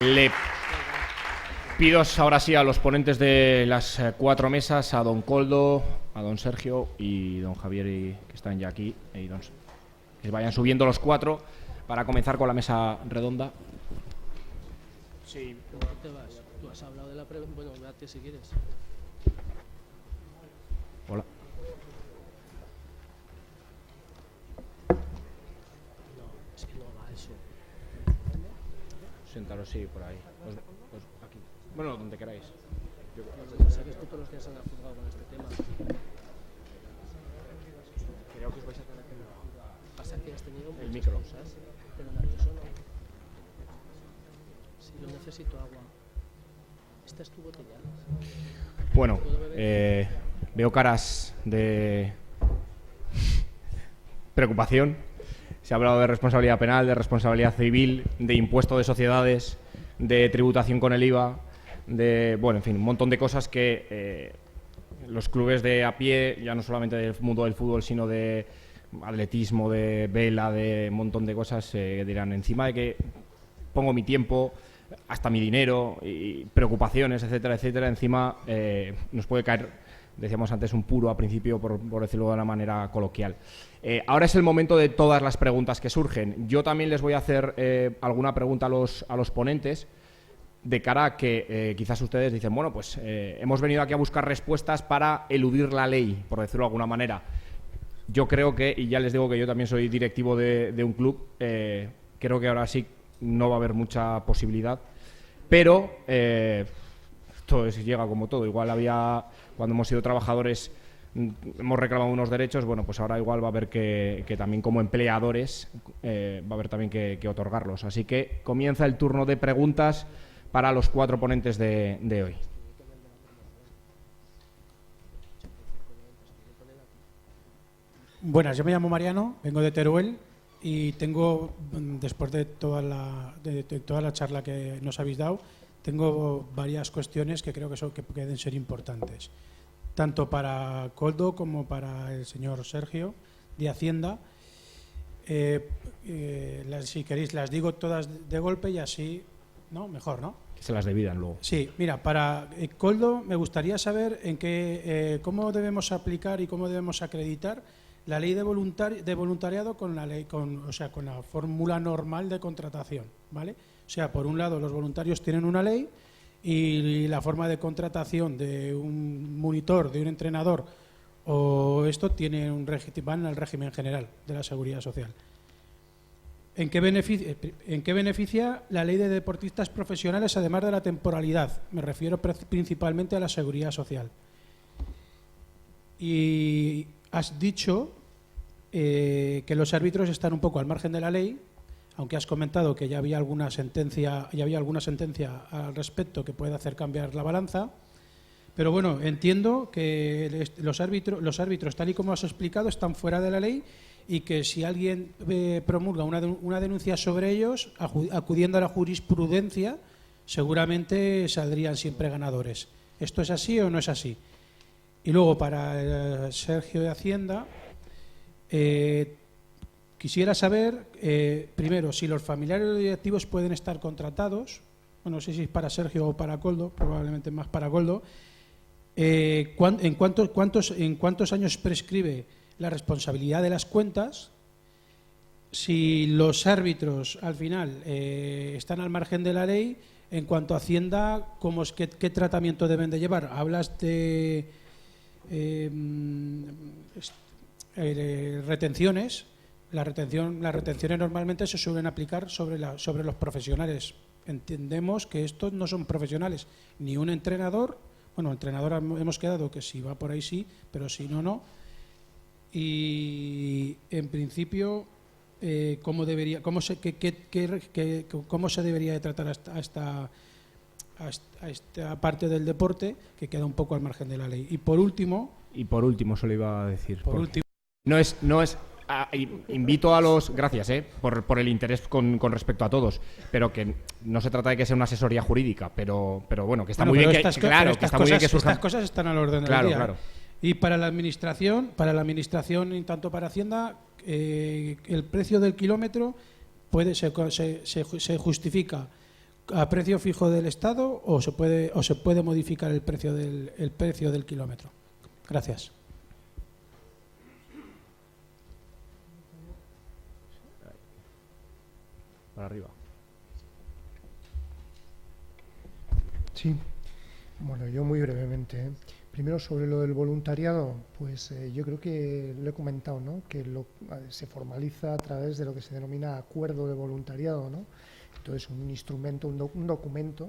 Le pido ahora sí a los ponentes de las cuatro mesas, a don Koldo, a don Sergio y don Javier, que están ya aquí, que vayan subiendo los cuatro para comenzar con la mesa redonda. Sí. ¿Cómo te vas? Tú has hablado de la pregunta. Bueno, date si quieres. Hola. No, es que no va eso. Sentaros, sí, por ahí. Aquí. Bueno, donde queráis. ¿Sabes tú todos los días han juzgado con este tema? Creo que os vais a tener que... Pasa que has tenido El muchas micro. cosas, pero nervioso no. Si yo necesito agua. Esta es tu botella. Bueno, veo caras de preocupación. Se ha hablado de responsabilidad penal, de responsabilidad civil, de impuesto de sociedades, de tributación con el IVA, de, bueno, en fin, un montón de cosas que los clubes de a pie, ya no solamente del mundo del fútbol, sino de atletismo, de vela, de un montón de cosas, dirán, encima de que pongo mi tiempo, hasta mi dinero y preocupaciones, etcétera, etcétera, encima nos puede caer, decíamos antes, un puro a principio, por decirlo de una manera coloquial. Ahora es el momento de todas las preguntas que surgen. Yo también les voy a hacer alguna pregunta a los ponentes, de cara a que quizás ustedes dicen, bueno, pues hemos venido aquí a buscar respuestas para eludir la ley, por decirlo de alguna manera. Yo creo que, y ya les digo que yo también soy directivo de un club, creo que ahora sí no va a haber mucha posibilidad, pero esto llega como todo. Igual cuando hemos sido trabajadores, hemos reclamado unos derechos, bueno, pues ahora igual va a haber que también como empleadores va a haber también que otorgarlos. Así que comienza el turno de preguntas para los cuatro ponentes de hoy. Buenas, yo me llamo Mariano, vengo de Teruel y tengo, después de toda la charla que nos habéis dado, tengo varias cuestiones que creo que pueden ser importantes, tanto para Koldo como para el señor Sergio de Hacienda. Si queréis las digo todas de golpe y así, ¿no? Mejor, ¿no? Que se las dividan luego. Sí, mira, para Koldo me gustaría saber cómo debemos aplicar y cómo debemos acreditar la ley de voluntariado con la fórmula normal de contratación, ¿vale? O sea, por un lado los voluntarios tienen una ley y la forma de contratación de un monitor, de un entrenador o esto van al régimen general de la Seguridad Social. ¿En qué beneficia la ley de deportistas profesionales además de la temporalidad? Me refiero principalmente a la Seguridad Social. Y has dicho que los árbitros están un poco al margen de la ley, aunque has comentado que ya había alguna sentencia al respecto que puede hacer cambiar la balanza. Pero bueno, entiendo que los árbitros, tal y como has explicado, están fuera de la ley y que si alguien promulga una denuncia sobre ellos, acudiendo a la jurisprudencia, seguramente saldrían siempre ganadores. ¿Esto es así o no es así? Y luego, para Sergio de Hacienda, quisiera saber, primero, si los familiares o directivos pueden estar contratados. Bueno, no sé si es para Sergio o para Koldo, probablemente más para Koldo. ¿En cuántos años prescribe la responsabilidad de las cuentas? Si los árbitros, al final, están al margen de la ley, en cuanto a Hacienda, ¿qué tratamiento deben de llevar? Hablas de retenciones. Las retenciones normalmente se suelen aplicar sobre los profesionales. Entendemos que estos no son profesionales, ni un entrenador. Bueno, entrenador hemos quedado que si va por ahí sí, pero si no, no. Y en principio, ¿cómo se debería de tratar a esta parte del deporte que queda un poco al margen de la ley? Y por último, se lo iba a decir. No es invito a los... Gracias por el interés con respecto a todos, pero que no se trata de que sea una asesoría jurídica, pero bueno, que está muy bien que surjan. Estas cosas están al orden del día. Claro. Y para la administración y tanto para Hacienda, el precio del kilómetro se justifica a precio fijo del Estado o se puede modificar el precio del kilómetro? Gracias. Para arriba. Sí, bueno, yo muy brevemente, ¿eh? Primero sobre lo del voluntariado, pues yo creo que lo he comentado, ¿no? Que se formaliza a través de lo que se denomina acuerdo de voluntariado, ¿no? Entonces un instrumento, un documento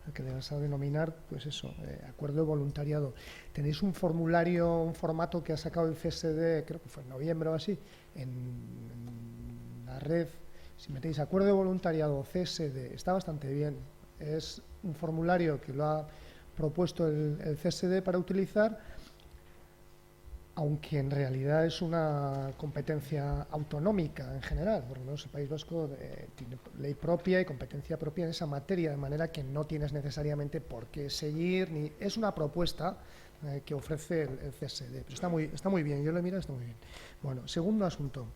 al que le vas a denominar, pues eso, acuerdo de voluntariado. Tenéis un formulario, un formato que ha sacado el CSD, creo que fue en noviembre o así, en la red. Si metéis acuerdo de voluntariado CSD, está bastante bien. Es un formulario que lo ha propuesto el CSD para utilizar, aunque en realidad es una competencia autonómica en general. Por lo menos el País Vasco tiene ley propia y competencia propia en esa materia, de manera que no tienes necesariamente por qué seguir, es una propuesta que ofrece el CSD. Pero está muy bien, yo lo he mirado, está muy bien. Bueno, segundo asunto.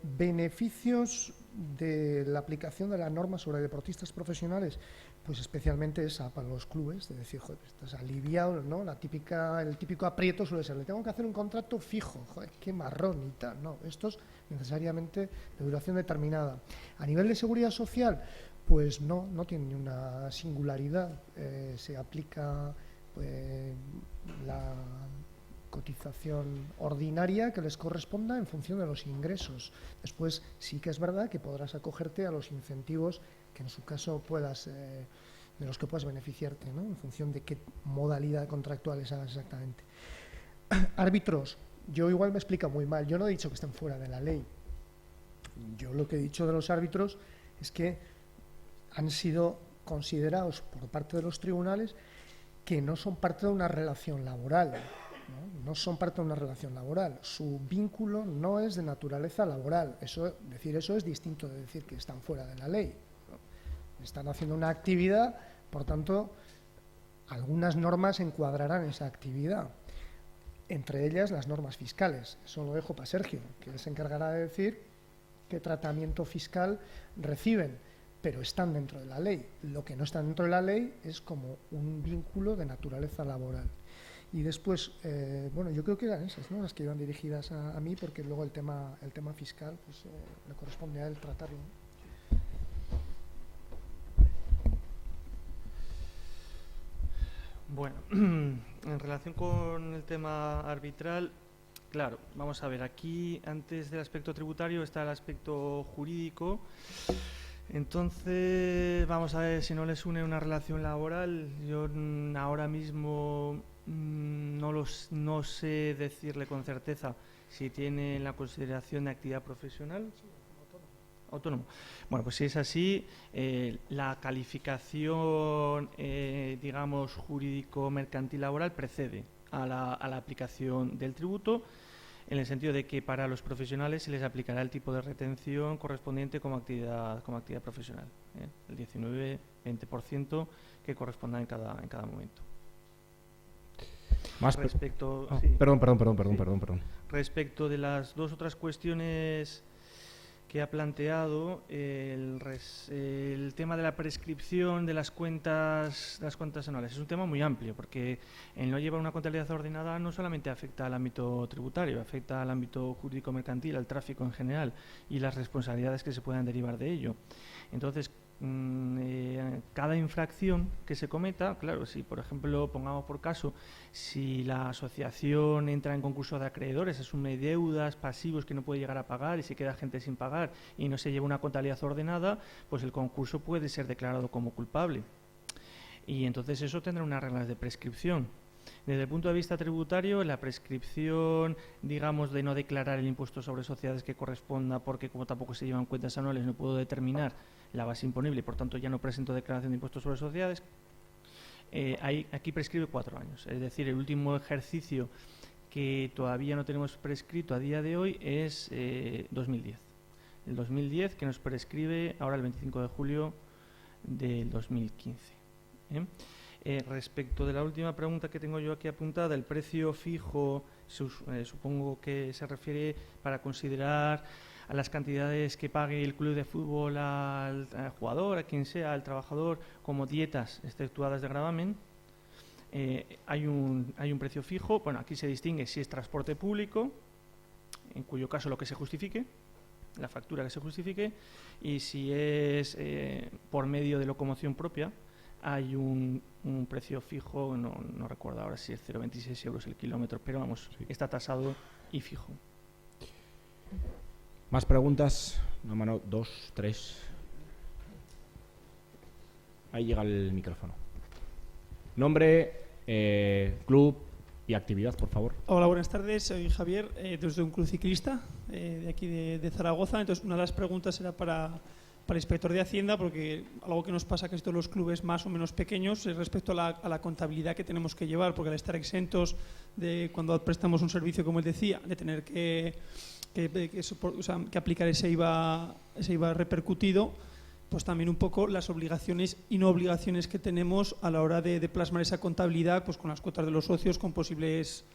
Beneficios de la aplicación de la norma sobre deportistas profesionales, pues especialmente esa para los clubes, de decir, joder, estás aliviado, ¿no? El típico aprieto suele ser, le tengo que hacer un contrato fijo, joder, qué marrón y tal, no, esto es necesariamente de duración determinada. A nivel de seguridad social, pues no tiene ni una singularidad, se aplica la cotización ordinaria que les corresponda en función de los ingresos. Después sí que es verdad que podrás acogerte a los incentivos que en su caso de los que puedas beneficiarte, ¿no? En función de qué modalidad contractual hagas exactamente. Árbitros, yo igual me explico muy mal, yo no he dicho que estén fuera de la ley. Yo lo que he dicho de los árbitros es que han sido considerados por parte de los tribunales que no son parte de una relación laboral. No son parte de una relación laboral. Su vínculo no es de naturaleza laboral. Decir eso es distinto de decir que están fuera de la ley. Están haciendo una actividad, por tanto, algunas normas encuadrarán esa actividad. Entre ellas las normas fiscales. Eso lo dejo para Sergio, que él se encargará de decir qué tratamiento fiscal reciben, pero están dentro de la ley. Lo que no está dentro de la ley es como un vínculo de naturaleza laboral. Y después, yo creo que eran esas, ¿no?, las que iban dirigidas a mí, porque luego el tema fiscal pues le corresponde a él tratarlo. Bueno, en relación con el tema arbitral, claro, vamos a ver, aquí antes del aspecto tributario está el aspecto jurídico. Entonces, vamos a ver si no les une una relación laboral. Yo ahora mismo no sé decirle con certeza si tiene la consideración de actividad profesional. Autónomo. Bueno, pues si es así, la calificación, digamos, jurídico-mercantil laboral precede a la aplicación del tributo, en el sentido de que para los profesionales se les aplicará el tipo de retención correspondiente como actividad profesional, el 19-20% que corresponda en cada momento. Más respecto, sí. Sí. Perdón. Respecto de las dos otras cuestiones que ha planteado, el tema de la prescripción de las cuentas anuales es un tema muy amplio, porque el no llevar una contabilidad ordenada no solamente afecta al ámbito tributario, afecta al ámbito jurídico-mercantil, al tráfico en general y las responsabilidades que se puedan derivar de ello. Entonces, cada infracción que se cometa, claro, si por ejemplo, pongamos por caso, si la asociación entra en concurso de acreedores, asume deudas, pasivos que no puede llegar a pagar y se queda gente sin pagar y no se lleva una contabilidad ordenada, pues el concurso puede ser declarado como culpable. Y entonces eso tendrá unas reglas de prescripción. Desde el punto de vista tributario, la prescripción, digamos, de no declarar el impuesto sobre sociedades que corresponda, porque como tampoco se llevan cuentas anuales, no puedo determinar la base imponible y por tanto ya no presento declaración de impuestos sobre sociedades, aquí prescribe 4 años. Es decir, el último ejercicio que todavía no tenemos prescrito a día de hoy es 2010. El 2010 que nos prescribe ahora el 25 de julio del 2015. Respecto de la última pregunta que tengo yo aquí apuntada, el precio fijo, supongo que se refiere para considerar a las cantidades que pague el club de fútbol al jugador, a quien sea, al trabajador, como dietas exceptuadas de gravamen. Hay un precio fijo. Bueno, aquí se distingue si es transporte público, en cuyo caso lo que se justifique, la factura que se justifique, y si es por medio de locomoción propia, hay un precio fijo, no recuerdo ahora si es 0,26 euros el kilómetro, pero vamos, sí, está tasado y fijo. ¿Más preguntas? Una mano, 2, 3. Ahí llega el micrófono. Nombre, club y actividad, por favor. Hola, buenas tardes. Soy Javier, desde un club ciclista de aquí de Zaragoza. Entonces, una de las preguntas era para el inspector de Hacienda, porque algo que nos pasa a casi todos los clubes más o menos pequeños es respecto a la contabilidad que tenemos que llevar, porque al estar exentos de cuando prestamos un servicio, como él decía, de tener que aplicar ese IVA repercutido, pues también un poco las obligaciones y no obligaciones que tenemos a la hora de plasmar esa contabilidad, pues con las cuotas de los socios, con posibles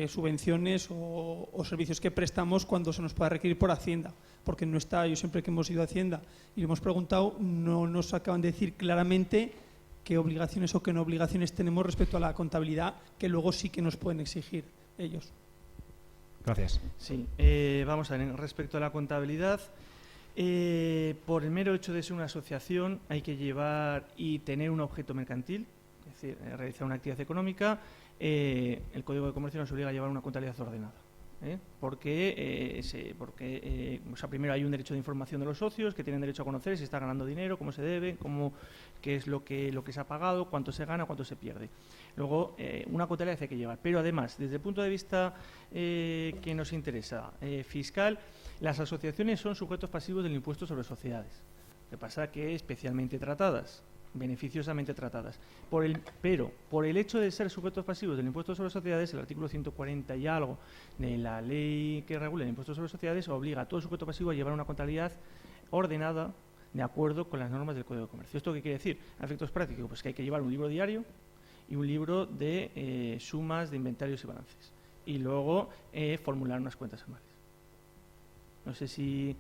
subvenciones o servicios que prestamos cuando se nos pueda requerir por Hacienda, porque no está. Yo siempre que hemos ido a Hacienda y le hemos preguntado, no nos acaban de decir claramente qué obligaciones o qué no obligaciones tenemos respecto a la contabilidad, que luego sí que nos pueden exigir ellos. Gracias. Sí, vamos a ver, respecto a la contabilidad, por el mero hecho de ser una asociación hay que llevar y tener un objeto mercantil, es decir, realizar una actividad económica. El Código de Comercio nos obliga a llevar una contabilidad ordenada, porque primero hay un derecho de información de los socios, que tienen derecho a conocer si está ganando dinero, cómo se debe, qué es lo que se ha pagado, cuánto se gana, cuánto se pierde. Luego, una contabilidad hay que llevar, pero además, desde el punto de vista que nos interesa, fiscal, las asociaciones son sujetos pasivos del impuesto sobre sociedades. Lo que pasa que especialmente tratadas, beneficiosamente tratadas. Pero por el hecho de ser sujetos pasivos del impuesto sobre sociedades, el artículo 140 y algo de la ley que regula el impuesto sobre sociedades obliga a todo sujeto pasivo a llevar una contabilidad ordenada de acuerdo con las normas del Código de Comercio. ¿Esto qué quiere decir? A efectos prácticos, pues que hay que llevar un libro diario y un libro de sumas de inventarios y balances. Y luego formular unas cuentas anuales. No sé si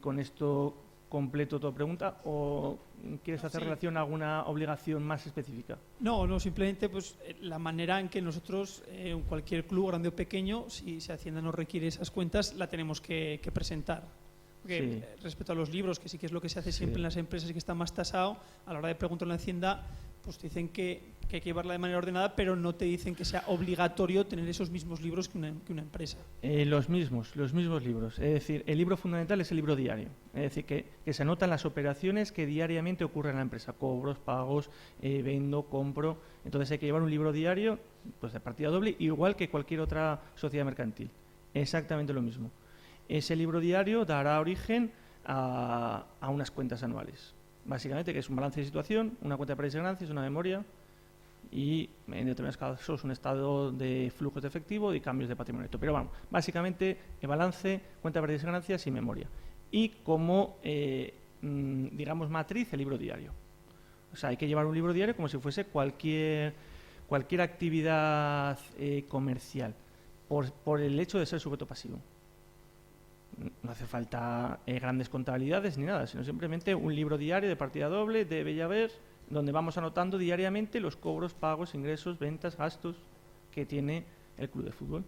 con esto completo tu pregunta o quieres hacer relación a alguna obligación más específica. No, simplemente pues la manera en que nosotros, cualquier club, grande o pequeño, si Hacienda nos requiere esas cuentas, la tenemos que presentar. Porque respecto a los libros, que sí que es lo que se hace siempre en las empresas y que está más tasado, a la hora de preguntarle a la Hacienda, pues te dicen que hay que llevarla de manera ordenada, pero no te dicen que sea obligatorio tener esos mismos libros que una empresa. Los mismos libros. Es decir, el libro fundamental es el libro diario. Es decir, que se anotan las operaciones que diariamente ocurren en la empresa. Cobros, pagos, vendo, compro. Entonces hay que llevar un libro diario, pues de partida doble, igual que cualquier otra sociedad mercantil. Exactamente lo mismo. Ese libro diario dará origen a unas cuentas anuales. Básicamente, que es un balance de situación, una cuenta de pérdidas y ganancias, una memoria y, en determinados casos, un estado de flujos de efectivo y cambios de patrimonio neto. Pero vamos, básicamente, el balance, cuenta de pérdidas y ganancias y memoria. Y como, digamos, matriz, el libro diario. O sea, hay que llevar un libro diario como si fuese cualquier actividad comercial, por el hecho de ser sujeto pasivo. No hace falta grandes contabilidades ni nada, sino simplemente un libro diario de partida doble, debe ya haber, donde vamos anotando diariamente los cobros, pagos, ingresos, ventas, gastos que tiene el club de fútbol.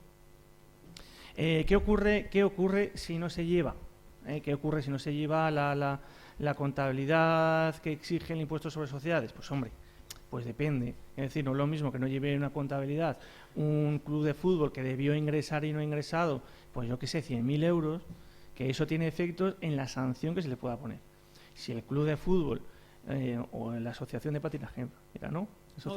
¿Qué ocurre si no se lleva? ¿Qué ocurre si no se lleva la contabilidad que exige el impuesto sobre sociedades? Pues hombre, pues depende. Es decir, no es lo mismo que no lleve una contabilidad un club de fútbol que debió ingresar y no ha ingresado, pues yo qué sé, 100.000 euros, que eso tiene efectos en la sanción que se le pueda poner. Si el club de fútbol o la asociación de patinaje, ¿no?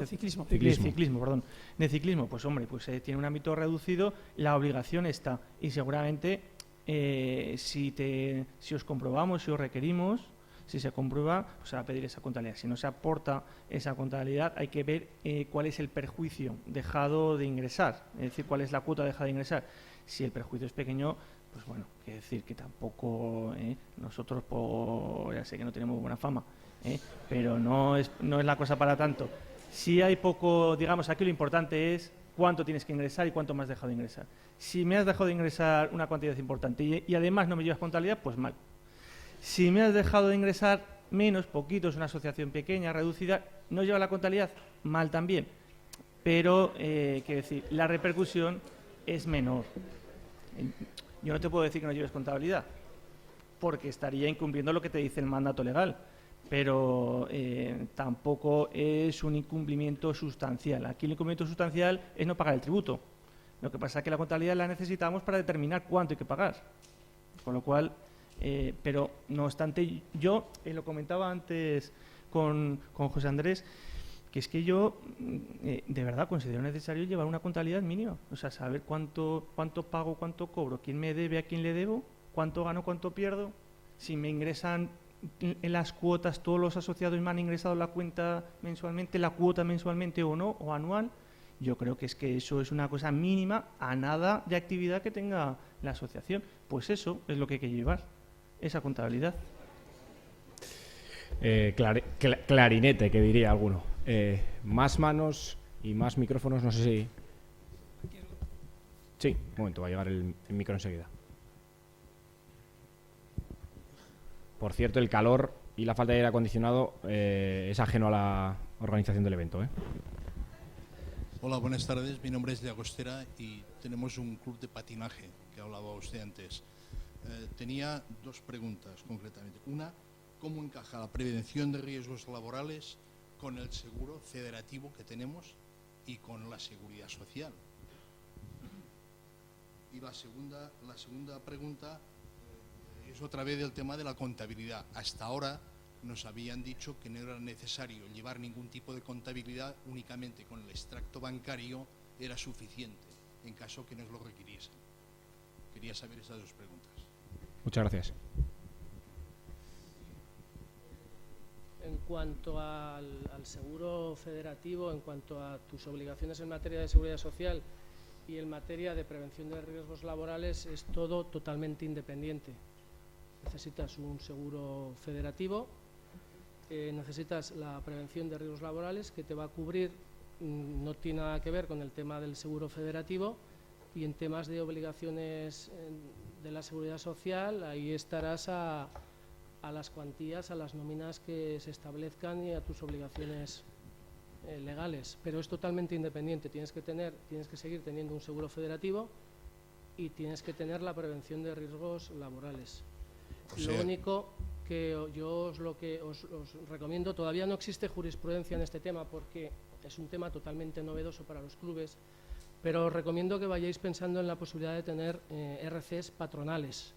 Ciclismo, perdón. De ciclismo, pues hombre, pues tiene un ámbito reducido, la obligación está. Y seguramente si os comprobamos, si os requerimos, si se comprueba, pues se va a pedir esa contabilidad. Si no se aporta esa contabilidad, hay que ver cuál es el perjuicio dejado de ingresar, es decir, cuál es la cuota dejada de ingresar. Si el perjuicio es pequeño, pues bueno, quiere decir que tampoco nosotros, ya sé que no tenemos buena fama, pero no es la cosa para tanto. Si hay poco, digamos, aquí lo importante es cuánto tienes que ingresar y cuánto me has dejado de ingresar. Si me has dejado de ingresar una cantidad importante y además no me llevas contabilidad, pues mal. Si me has dejado de ingresar menos, poquito, es una asociación pequeña, reducida, no lleva la contabilidad, mal también. Pero, quiero decir, la repercusión es menor. Yo no te puedo decir que no lleves contabilidad, porque estaría incumpliendo lo que te dice el mandato legal, pero tampoco es un incumplimiento sustancial. Aquí el incumplimiento sustancial es no pagar el tributo. Lo que pasa es que la contabilidad la necesitamos para determinar cuánto hay que pagar. Con lo cual, pero no obstante, yo lo comentaba antes con José Andrés, que es que yo de verdad considero necesario llevar una contabilidad mínima. O sea, saber cuánto pago, cuánto cobro, quién me debe, a quién le debo, cuánto gano, cuánto pierdo, si me ingresan en las cuotas, todos los asociados me han ingresado la cuenta mensualmente, la cuota mensualmente o no, o anual. Yo creo que eso es una cosa mínima a nada de actividad que tenga la asociación. Pues eso es lo que hay que llevar, esa contabilidad. Clarinete, que diría alguno. Más manos y más micrófonos, no sé si... Sí, un momento, va a llegar el micro enseguida. Por cierto, el calor y la falta de aire acondicionado es ajeno a la organización del evento, ¿eh? Hola, buenas tardes. Mi nombre es Llagostera y tenemos un club de patinaje que hablaba usted antes. Tenía dos preguntas concretamente. Una, ¿cómo encaja la prevención de riesgos laborales con el seguro federativo que tenemos y con la seguridad social? Y la segunda pregunta es otra vez el tema de la contabilidad. Hasta ahora nos habían dicho que no era necesario llevar ningún tipo de contabilidad, únicamente con el extracto bancario era suficiente, en caso que nos lo requiriesen. Quería saber esas dos preguntas. Muchas gracias. En cuanto al seguro federativo, en cuanto a tus obligaciones en materia de seguridad social y en materia de prevención de riesgos laborales, es todo totalmente independiente. Necesitas un seguro federativo, necesitas la prevención de riesgos laborales que te va a cubrir, no tiene nada que ver con el tema del seguro federativo, y en temas de obligaciones de la seguridad social, ahí estarás a las cuantías, a las nóminas que se establezcan y a tus obligaciones legales, pero es totalmente independiente. Tienes que seguir teniendo un seguro federativo y tienes que tener la prevención de riesgos laborales. Lo único que yo os recomiendo, todavía no existe jurisprudencia en este tema porque es un tema totalmente novedoso para los clubes, pero os recomiendo que vayáis pensando en la posibilidad de tener RCs patronales,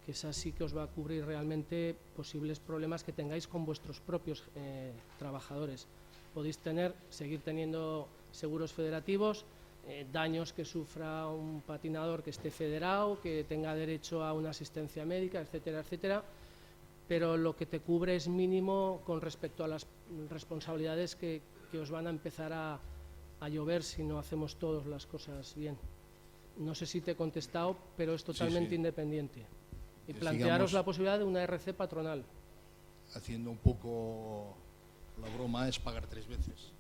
que esa sí que os va a cubrir realmente posibles problemas que tengáis con vuestros propios trabajadores. Podéis seguir teniendo seguros federativos, daños que sufra un patinador que esté federado, que tenga derecho a una asistencia médica, etcétera, etcétera, pero lo que te cubre es mínimo con respecto a las responsabilidades que os van a empezar a llover si no hacemos todas las cosas bien. No sé si te he contestado, pero es totalmente independiente. Y plantearos la posibilidad de una RC patronal. Haciendo un poco la broma, es pagar 3 veces.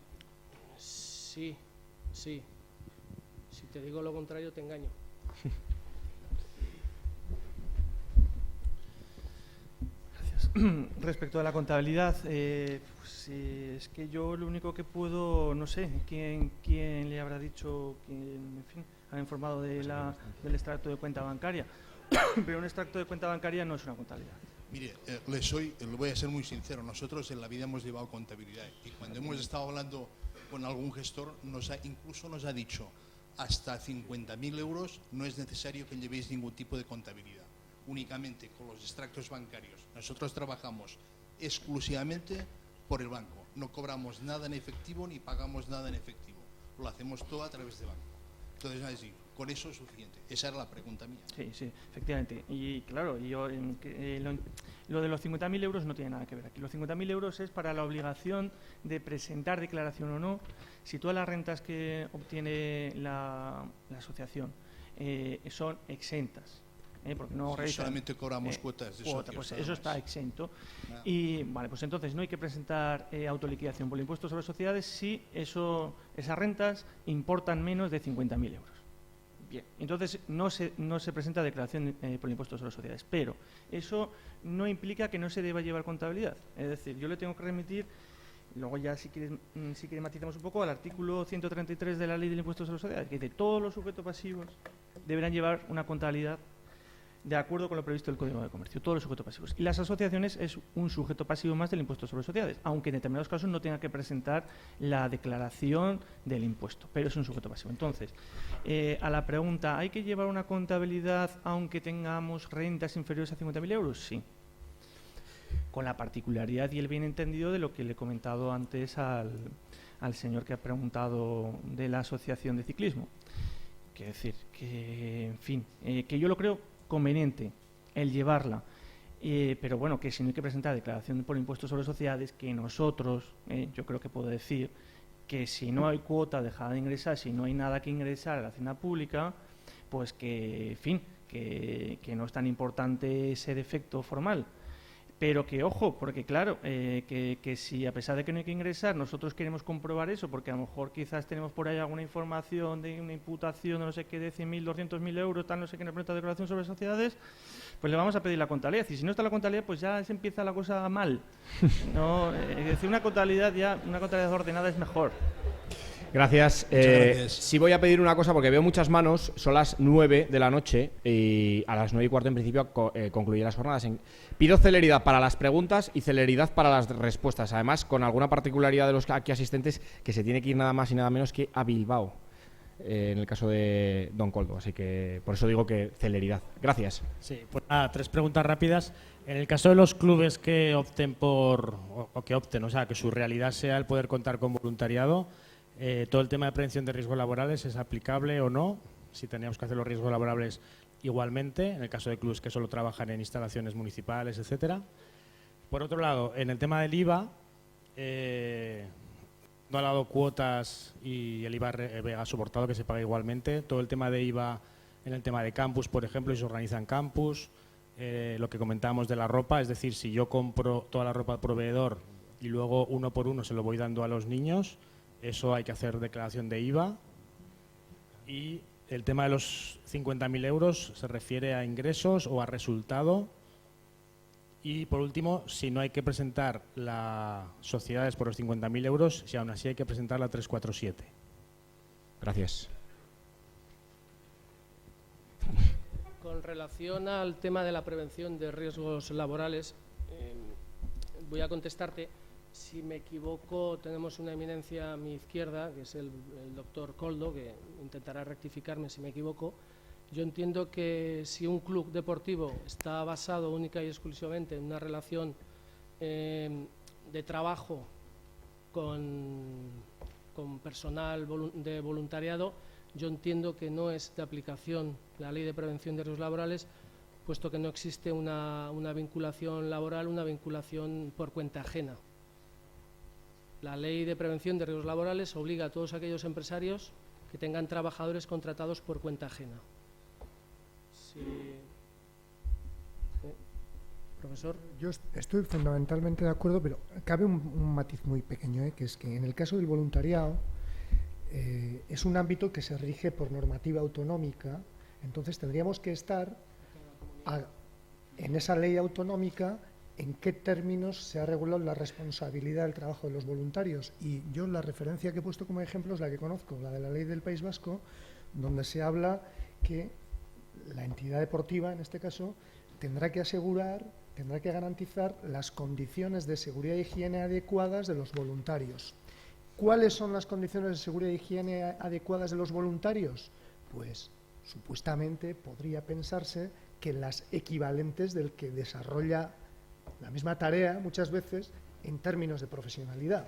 Sí. Si te digo lo contrario, te engaño. Gracias. Respecto a la contabilidad, pues, es que yo lo único que puedo, no sé, quién le habrá dicho, en fin, ha informado del extracto de cuenta bancaria, pero un extracto de cuenta bancaria no es una contabilidad. Mire, le voy a ser muy sincero, nosotros en la vida hemos llevado contabilidad y cuando hemos estado hablando con algún gestor incluso nos ha dicho hasta 50.000 euros no es necesario que llevéis ningún tipo de contabilidad, únicamente con los extractos bancarios. Nosotros trabajamos exclusivamente por el banco, no cobramos nada en efectivo ni pagamos nada en efectivo, lo hacemos todo a través de banco. Entonces, así, con eso es suficiente. Esa era la pregunta mía. Sí, efectivamente. Y claro, lo de los 50.000 euros no tiene nada que ver aquí. Los 50.000 euros es para la obligación de presentar declaración o no. Si todas las rentas que obtiene la asociación son exentas porque no Si realizan solamente cobramos cuotas de socios, pues nada eso más. está exento. Nada. Y vale, pues entonces no hay que presentar autoliquidación por el impuesto sobre sociedades si esas rentas importan menos de 50.000 euros. Bien, entonces no se presenta declaración por el impuesto sobre sociedades, pero eso no implica que no se deba llevar contabilidad. Es decir, yo le tengo que remitir, luego ya si quiere matizamos un poco, al artículo 133 de la Ley del Impuesto sobre Sociedades, que dice todos los sujetos pasivos deberán llevar una contabilidad de acuerdo con lo previsto del Código de Comercio, todos los sujetos pasivos. Y las asociaciones es un sujeto pasivo más del impuesto sobre sociedades, aunque en determinados casos no tenga que presentar la declaración del impuesto, pero es un sujeto pasivo. Entonces, a la pregunta, ¿hay que llevar una contabilidad aunque tengamos rentas inferiores a 50.000 euros? Sí. Con la particularidad y el bien entendido de lo que le he comentado antes al señor que ha preguntado de la asociación de ciclismo. Quiero decir que, en fin, que yo lo creo conveniente el llevarla, pero bueno, que si no hay que presentar declaración por impuestos sobre sociedades, que nosotros, yo creo que puedo decir que si no hay cuota dejada de ingresar, si no hay nada que ingresar a la hacienda pública, pues que, en fin, que no es tan importante ese defecto formal. Pero que, ojo, porque claro, que si a pesar de que no hay que ingresar, nosotros queremos comprobar eso, porque a lo mejor quizás tenemos por ahí alguna información de una imputación de no sé qué, de 100.000, 200.000 euros, tal, no sé qué, en el proyecto de declaración sobre sociedades, pues le vamos a pedir la contabilidad. Y si no está la contabilidad, pues ya se empieza la cosa mal. No, es decir, una contabilidad ordenada es mejor. Gracias. Gracias. Sí voy a pedir una cosa porque veo muchas manos. Son las 9 de la noche y a las 9:15 en principio concluyen las jornadas. Pido celeridad para las preguntas y celeridad para las respuestas. Además, con alguna particularidad de los aquí asistentes, que se tiene que ir nada más y nada menos que a Bilbao, en el caso de Don Koldo. Así que por eso digo que celeridad. Gracias. Sí, pues nada, 3 preguntas rápidas. En el caso de los clubes que opten o sea, que su realidad sea el poder contar con voluntariado, todo el tema de prevención de riesgos laborales, ¿es aplicable o no? Si teníamos que hacer los riesgos laborables igualmente, en el caso de clubes que solo trabajan en instalaciones municipales, etcétera. Por otro lado, en el tema del IVA, no ha dado cuotas y el IVA ha soportado que se pague igualmente. Todo el tema de IVA en el tema de campus, por ejemplo, si se organizan campus, lo que comentábamos de la ropa, es decir, si yo compro toda la ropa al proveedor y luego uno por uno se lo voy dando a los niños, eso hay que hacer declaración de IVA. Y el tema de los 50.000 euros se refiere a ingresos o a resultado. Y por último, si no hay que presentar las sociedades por los 50.000 euros, si aún así hay que presentar la 347. Gracias. Con relación al tema de la prevención de riesgos laborales, voy a contestarte. Si me equivoco, tenemos una eminencia a mi izquierda, que es el doctor Koldo, que intentará rectificarme si me equivoco. Yo entiendo que si un club deportivo está basado única y exclusivamente en una relación de trabajo con personal de voluntariado, yo entiendo que no es de aplicación la Ley de Prevención de Riesgos Laborales, puesto que no existe una vinculación laboral, una vinculación por cuenta ajena. La Ley de Prevención de Riesgos Laborales obliga a todos aquellos empresarios que tengan trabajadores contratados por cuenta ajena. Sí. Profesor. Yo estoy fundamentalmente de acuerdo, pero cabe un matiz muy pequeño, que es que en el caso del voluntariado es un ámbito que se rige por normativa autonómica, entonces tendríamos que estar en esa ley autonómica en qué términos se ha regulado la responsabilidad del trabajo de los voluntarios. Y yo la referencia que he puesto como ejemplo es la que conozco, la de la ley del País Vasco, donde se habla que la entidad deportiva, en este caso, tendrá que asegurar, tendrá que garantizar las condiciones de seguridad e higiene adecuadas de los voluntarios. ¿Cuáles son las condiciones de seguridad e higiene adecuadas de los voluntarios? Pues supuestamente podría pensarse que las equivalentes del que desarrolla la misma tarea muchas veces en términos de profesionalidad.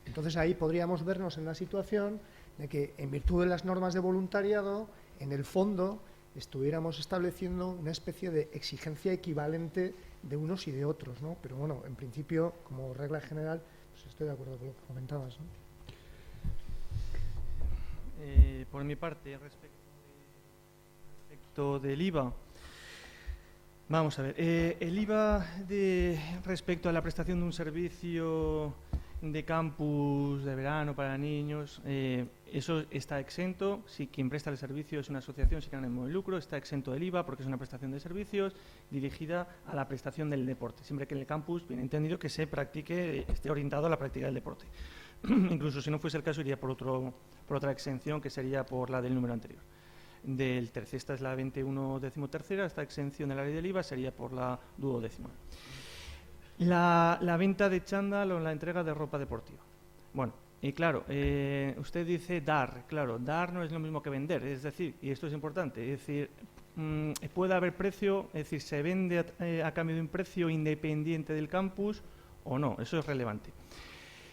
Entonces ahí podríamos vernos en la situación de que en virtud de las normas de voluntariado, en el fondo estuviéramos estableciendo una especie de exigencia equivalente de unos y de otros, ¿no? Pero bueno, en principio, como regla general, pues estoy de acuerdo con lo que comentabas, ¿no? Por mi parte, respecto del IVA, Vamos a ver, el IVA respecto a la prestación de un servicio de campus de verano para niños, eso está exento. Si quien presta el servicio es una asociación sin ánimo de lucro, está exento del IVA porque es una prestación de servicios dirigida a la prestación del deporte, siempre que en el campus, bien entendido, que se practique, esté orientado a la práctica del deporte. Incluso si no fuese el caso, iría por otra exención, que sería por la del número anterior. Esta es la 21.13ª, esta exención de la ley del IVA sería por la 12ª. La venta de chándal o la entrega de ropa deportiva. Bueno, y claro, usted dice dar. Claro, dar no es lo mismo que vender, es decir, y esto es importante, es decir, puede haber precio, es decir, se vende a cambio de un precio independiente del campus o no, eso es relevante.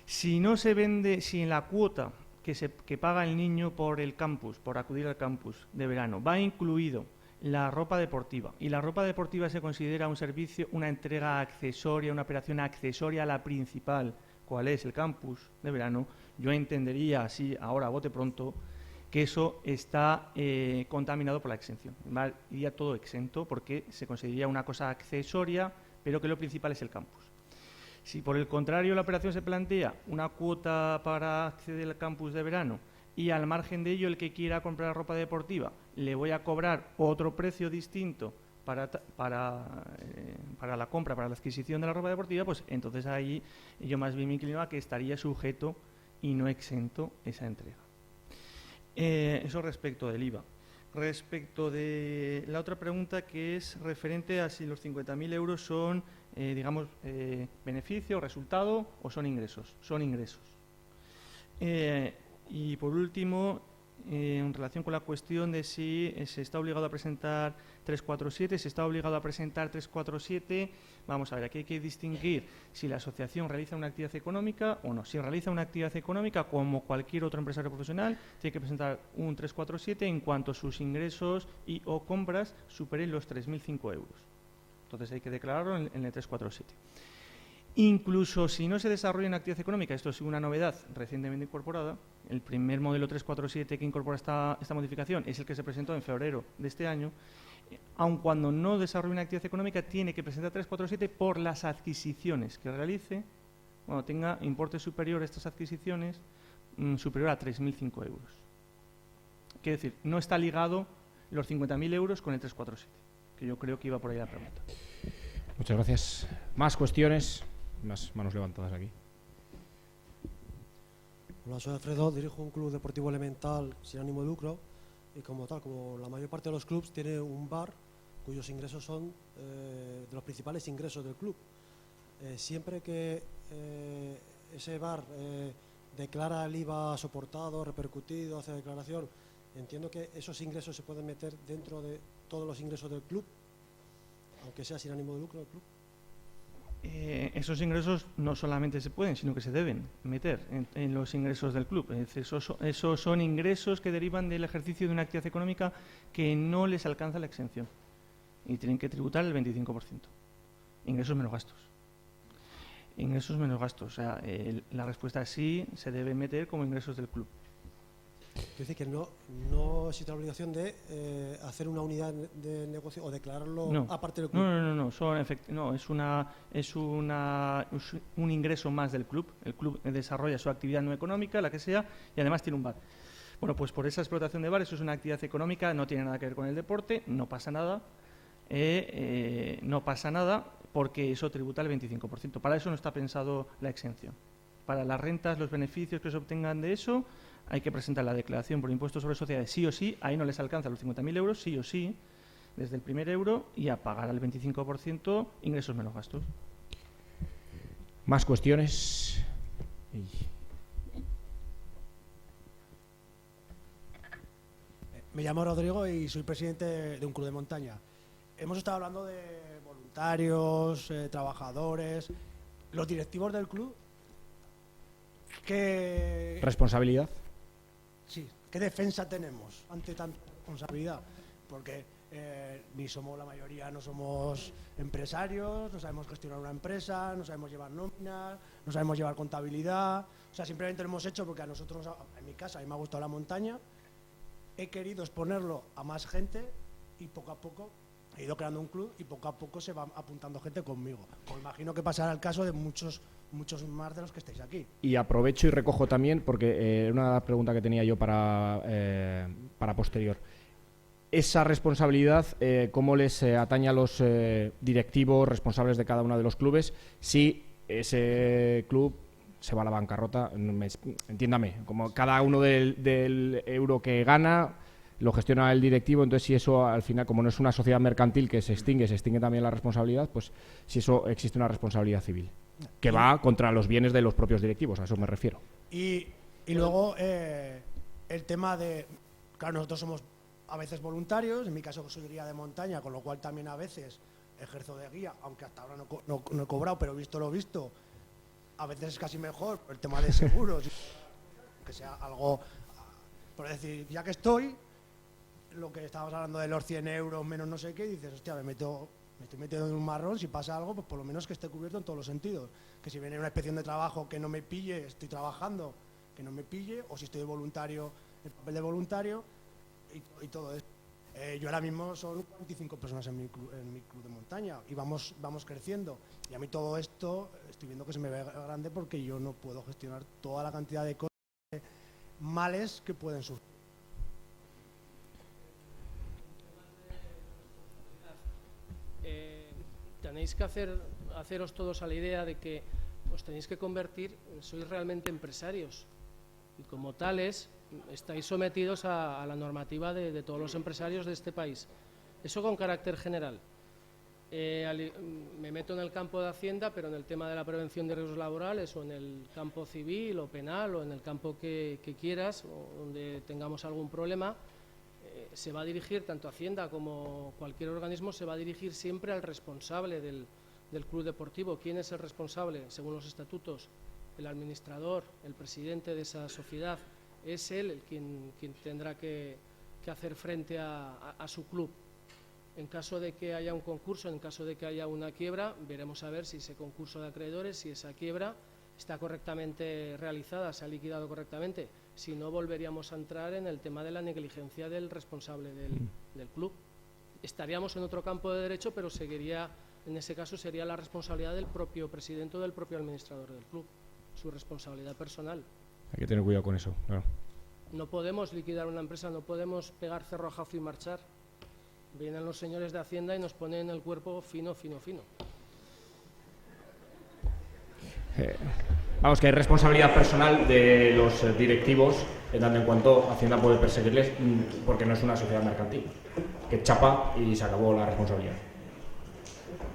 Si no se vende, si en la cuota que paga el niño por el campus, por acudir al campus de verano, va incluido la ropa deportiva, y la ropa deportiva se considera un servicio, una entrega accesoria, una operación accesoria a la principal, cuál es el campus de verano, yo entendería así, ahora a bote pronto, que eso está contaminado por la exención. Iría todo exento porque se consideraría una cosa accesoria, pero que lo principal es el campus. Si por el contrario la operación se plantea una cuota para acceder al campus de verano y al margen de ello el que quiera comprar ropa deportiva le voy a cobrar otro precio distinto para la compra, para la adquisición de la ropa deportiva, pues entonces ahí yo más bien me inclino a que estaría sujeto y no exento esa entrega. Eso respecto del IVA. Respecto de la otra pregunta, que es referente a si los 50.000 euros son, beneficio, resultado o son ingresos. Son ingresos. Y por último, en relación con la cuestión de si se está obligado a presentar 347, se está obligado a presentar 347, vamos a ver, aquí hay que distinguir si la asociación realiza una actividad económica o no. Si realiza una actividad económica, como cualquier otro empresario profesional, tiene que presentar un 347 en cuanto sus ingresos y o compras superen los 3.005 euros. Entonces hay que declararlo en el 347. Incluso si no se desarrolla una actividad económica, esto es una novedad recientemente incorporada, el primer modelo 347 que incorpora esta modificación es el que se presentó en febrero de este año, aun cuando no desarrolle una actividad económica, tiene que presentar 347 por las adquisiciones que realice cuando tenga importe superior a estas adquisiciones, superior a 3.005 euros. Quiere decir, no está ligado los 50.000 euros con el 347, que yo creo que iba por ahí la pregunta. Muchas gracias. ¿Más cuestiones? Más manos levantadas aquí. Hola, soy Alfredo, dirijo un club deportivo elemental sin ánimo de lucro y como la mayor parte de los clubs tiene un bar cuyos ingresos son de los principales ingresos del club. Siempre que ese bar declara el IVA soportado, repercutido, hace declaración, entiendo que esos ingresos se pueden meter dentro de todos los ingresos del club, aunque sea sin ánimo de lucro del club. Esos ingresos no solamente se pueden, sino que se deben meter en los ingresos del club. Es decir, esos son ingresos que derivan del ejercicio de una actividad económica que no les alcanza la exención y tienen que tributar el 25%. Ingresos menos gastos. Ingresos menos gastos. O sea, la respuesta es sí, se debe meter como ingresos del club. Quiere decir que no existe la obligación de hacer una unidad de negocio o declararlo aparte del club. No, es un ingreso más del club. El club desarrolla su actividad no económica, la que sea, y además tiene un bar. Bueno, pues por esa explotación de bar, eso es una actividad económica, no tiene nada que ver con el deporte, no pasa nada. No pasa nada porque eso tributa el 25%. Para eso no está pensado la exención. Para las rentas, los beneficios que se obtengan de eso, hay que presentar la declaración por impuestos sobre sociedades sí o sí, ahí no les alcanza los 50.000 euros, sí o sí, desde el primer euro, y a pagar al 25% ingresos menos gastos. ¿Más cuestiones? Me llamo Rodrigo y soy presidente de un club de montaña. Hemos estado hablando de voluntarios, trabajadores, los directivos del club. ¿Qué responsabilidad? Sí, ¿qué defensa tenemos ante tanta responsabilidad? Porque ni somos la mayoría, no somos empresarios, no sabemos gestionar una empresa, no sabemos llevar nóminas, no sabemos llevar contabilidad. O sea, simplemente lo hemos hecho porque a nosotros, en mi casa, a mí me ha gustado la montaña, he querido exponerlo a más gente y poco a poco he ido creando un club y poco a poco se va apuntando gente conmigo. Pues imagino que pasará el caso de muchos más de los que estáis aquí. Y aprovecho y recojo también, porque una pregunta que tenía yo para posterior. Esa responsabilidad, ¿cómo les atañe a los directivos responsables de cada uno de los clubes si ese club se va a la bancarrota? Entiéndame, como cada uno del euro que gana lo gestiona el directivo, entonces si eso al final, como no es una sociedad mercantil que se extingue también la responsabilidad, pues si eso existe una responsabilidad civil que va contra los bienes de los propios directivos, a eso me refiero. Y luego el tema de, claro, nosotros somos a veces voluntarios, en mi caso soy guía de montaña, con lo cual también a veces ejerzo de guía, aunque hasta ahora no he cobrado, pero visto lo visto, a veces es casi mejor el tema de seguros, que sea algo, por decir, ya que estoy, lo que estábamos hablando de los 100 euros menos no sé qué, y dices, hostia, me estoy metiendo en un marrón, si pasa algo, pues por lo menos que esté cubierto en todos los sentidos. Que si viene una inspección de trabajo que no me pille, estoy trabajando, que no me pille, o si estoy de voluntario, el papel de voluntario, y todo eso. Yo ahora mismo son 45 personas en mi club de montaña, y vamos creciendo. Y a mí todo esto, estoy viendo que se me ve grande porque yo no puedo gestionar toda la cantidad de cosas, males que pueden surgir. Tenéis que haceros todos a la idea de que os tenéis que convertir, sois realmente empresarios y como tales estáis sometidos a la normativa de todos los empresarios de este país. Eso con carácter general. Me meto en el campo de Hacienda, pero en el tema de la prevención de riesgos laborales o en el campo civil o penal o en el campo que quieras, o donde tengamos algún problema, se va a dirigir, tanto Hacienda como cualquier organismo, se va a dirigir siempre al responsable del club deportivo. ¿Quién es el responsable? Según los estatutos, el administrador, el presidente de esa sociedad, es él quien tendrá que hacer frente a su club. En caso de que haya un concurso, en caso de que haya una quiebra, veremos a ver si ese concurso de acreedores, si esa quiebra está correctamente realizada, se ha liquidado correctamente. Si no, volveríamos a entrar en el tema de la negligencia del responsable del club. Estaríamos en otro campo de derecho, pero seguiría, en ese caso sería la responsabilidad del propio presidente o del propio administrador del club, su responsabilidad personal. Hay que tener cuidado con eso, claro. No podemos liquidar una empresa, no podemos pegar cerrojazo y marchar. Vienen los señores de Hacienda y nos ponen el cuerpo fino. Vamos, que hay responsabilidad personal de los directivos, en tanto en cuanto Hacienda puede perseguirles, porque no es una sociedad mercantil, que chapa y se acabó la responsabilidad.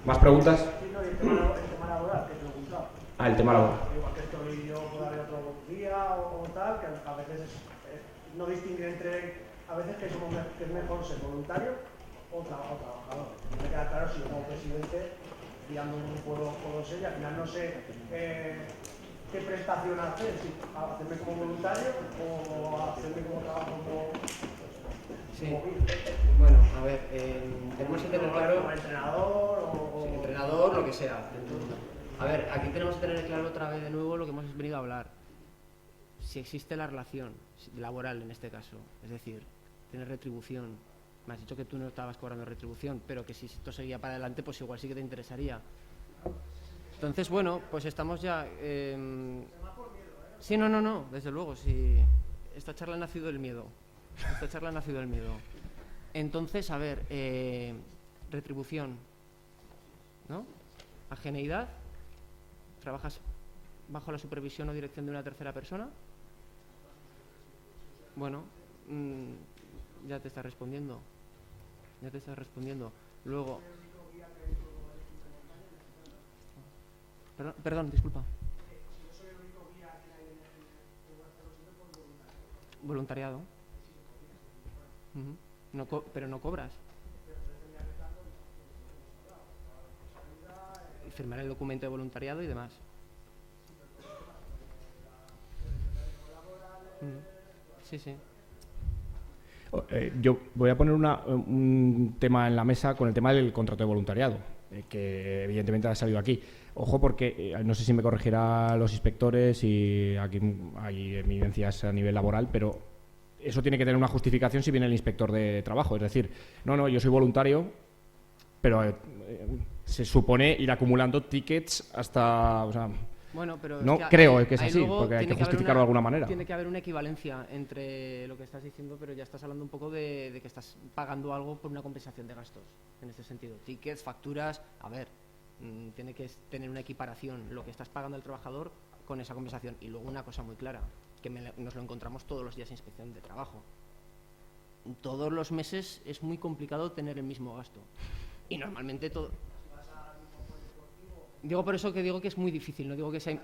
¿Más preguntas? El tema laboral, que te he preguntado. El tema laboral. Igual que estoy yo, puedo haber otro día o tal, que a veces no distingue entre, a veces que es mejor ser voluntario o trabajador. Me queda claro si yo como presidente, guiando un puedo ser y al final no sé qué prestación hacer, si hacerme como voluntario o hacerme como trabajo Sí. Bueno, a ver, tenemos que tener claro... Como entrenador o... Sí, entrenador, lo que sea. A ver, aquí tenemos que tener claro otra vez de nuevo lo que hemos venido a hablar. Si existe la relación laboral en este caso, es decir, tener retribución. Me has dicho que tú no estabas cobrando retribución, pero que si esto seguía para adelante, pues igual sí que te interesaría. Entonces, bueno, pues estamos ya... Sí, no, desde luego, sí. Esta charla ha nacido del miedo. Entonces, a ver, retribución, ¿no? Ajeneidad, ¿trabajas bajo la supervisión o dirección de una tercera persona? Bueno, ya te está respondiendo. Luego... Perdón, disculpa. Voluntariado. Pero no cobras. Y firmar el documento de voluntariado y demás. Sí. Yo voy a poner un tema en la mesa con el tema del contrato de voluntariado, que evidentemente ha salido aquí. Ojo, porque no sé si me corregirán los inspectores y aquí hay evidencias a nivel laboral, pero eso tiene que tener una justificación si viene el inspector de trabajo. Es decir, no, yo soy voluntario pero se supone ir acumulando tickets hasta... O sea, bueno, pero no es que creo que es ahí así, luego porque hay que tiene haber justificarlo de alguna manera. Tiene que haber una equivalencia entre lo que estás diciendo, pero ya estás hablando un poco de que estás pagando algo por una compensación de gastos, en este sentido. Tickets, facturas, a ver, tiene que tener una equiparación lo que estás pagando al trabajador con esa compensación. Y luego una cosa muy clara, que nos lo encontramos todos los días en inspección de trabajo. Todos los meses es muy complicado tener el mismo gasto. Y normalmente todo... Digo por eso que digo que es muy difícil, no digo que sea...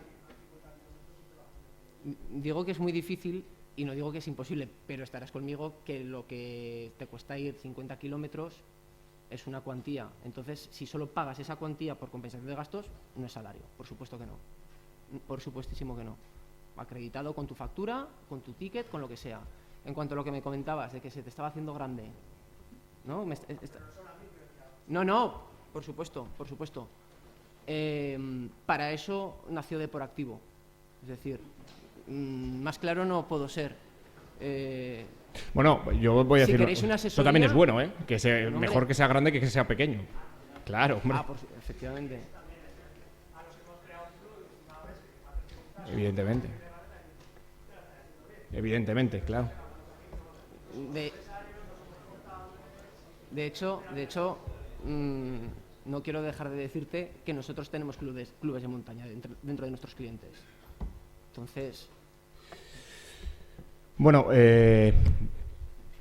Digo que es muy difícil y no digo que es imposible, pero estarás conmigo que lo que te cuesta ir 50 kilómetros es una cuantía. Entonces, si solo pagas esa cuantía por compensación de gastos, no es salario. Por supuesto que no. Por supuestísimo que no. Acreditado con tu factura, con tu ticket, con lo que sea. En cuanto a lo que me comentabas, de que se te estaba haciendo grande, ¿no? No, por supuesto, por supuesto. Para eso nació Deporactivo. Es decir, más claro no puedo ser. Bueno, yo voy a si decir, queréis una eso también es bueno, que hombre, mejor que sea grande que sea pequeño. Claro, hombre. Efectivamente. Evidentemente, claro. De hecho, no quiero dejar de decirte que nosotros tenemos clubes de montaña dentro de nuestros clientes. Entonces... Bueno,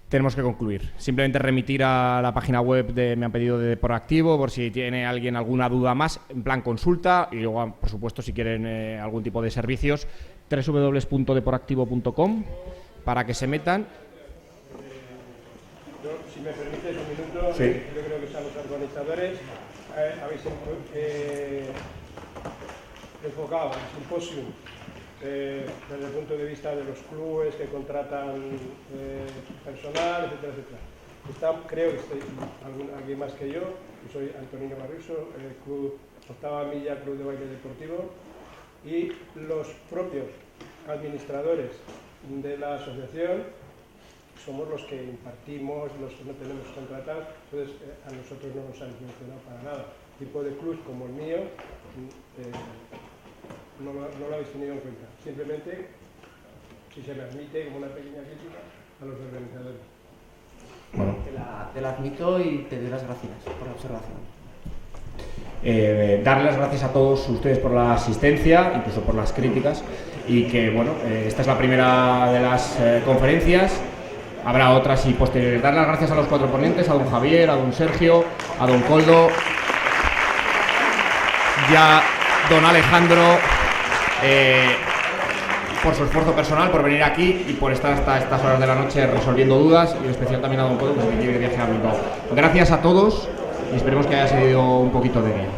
tenemos que concluir. Simplemente remitir a la página web Me han pedido de Deporactivo por si tiene alguien alguna duda más, en plan consulta, y luego, por supuesto, si quieren algún tipo de servicios, www.deporactivo.com para que se metan. Si me permites un minuto, sí. Yo creo que son los organizadores. Habéis enfocado el simposio desde el punto de vista de los clubes que contratan personal, etcétera, etcétera. Creo que estoy alguien más que yo soy Antonino Barriso, el Club Octava Milla, Club de Baile Deportivo, y los propios administradores de la asociación somos los que impartimos, los que no tenemos contratados, entonces a nosotros no nos han mencionado para nada. Tipo de clubs como el mío no lo habéis tenido en cuenta. Simplemente, si se me admite como una pequeña crítica a los organizadores. Bueno. Te la admito y te doy las gracias por la observación. Darle las gracias a todos ustedes por la asistencia, incluso por las críticas, y que, bueno, esta es la primera de las conferencias. Habrá otras y posteriores. Dar las gracias a los 4 ponentes, a don Javier, a don Sergio, a don Koldo, ya don Alejandro, por su esfuerzo personal, por venir aquí y por estar hasta estas horas de la noche resolviendo dudas, y en especial también a don Koldo, que se quiere viajar a Bilbao. Gracias a todos y esperemos que haya sido un poquito de guía.